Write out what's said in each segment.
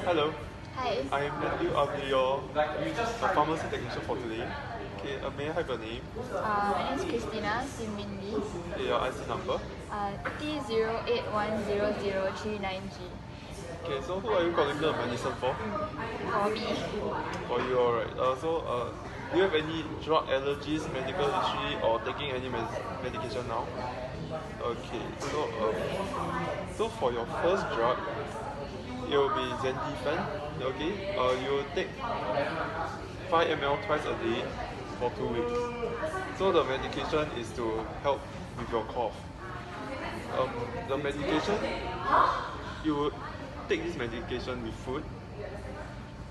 Hello, Hi, I am Matthew. I'll be your pharmacy technician for today. Okay, may I have your name? my name is Christina Simin Lee, Okay, your IC number. T08100039G. Okay, so who are you collecting the medicine for? For me, For you, alright. Do you have any drug allergies, medical history, or taking any medication now? Okay, so for your first drug, it will be Zendifen. Okay, you will take 5 ml twice a day for 2 weeks. So the medication is to help with your cough. The medication, you would take this medication with food,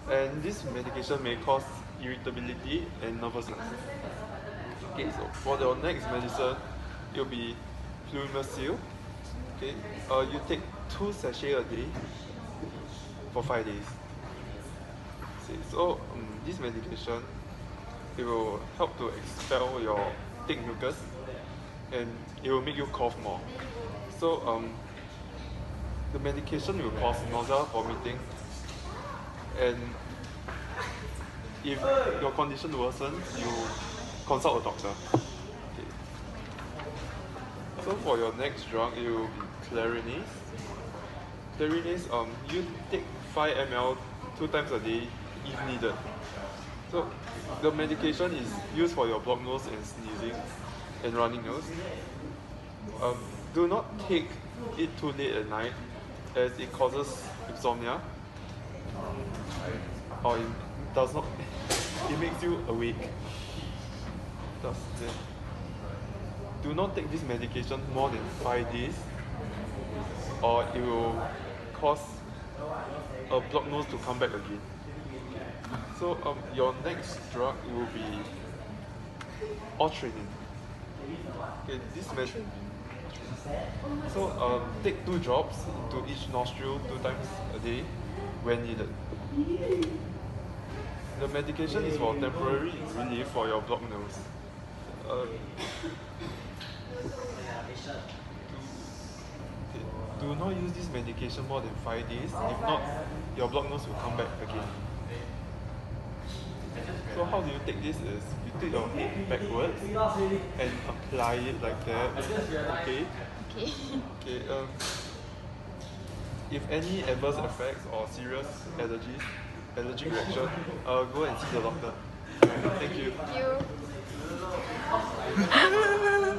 and this medication may cause irritability and nervousness. Okay, so for your next medicine, it will be Flumasil. Okay, you take 2 sachets a day for 5 days. See, so this medication, it will help to expel your thick mucus, and it will make you cough more. So the medication will cause nausea, vomiting, and if your condition worsens, you consult a doctor. Okay. So for your next drug, it will be Clarinase. Clarinase, you take 5 ml 2 times a day if needed. So the medication is used for your blocked nose and sneezing and running nose. Do not take it too late at night, as it causes insomnia, or it does not. It makes you awake. Thus, do not take this medication more than 5 days, or it will cause a blocked nose to come back again. So your next drug will be Otrivin. Okay, this medicine. So take 2 drops into each nostril 2 times a day when needed. The medication is for temporary relief for your blocked nose. Do not use this medication more than 5 days. If not, your blocked nose will come back again. So how do you take this is, you take your head backwards and apply it like that. Okay? okay. Okay, if any adverse effects or serious allergic reaction, go and see the doctor. Thank you. Thank you.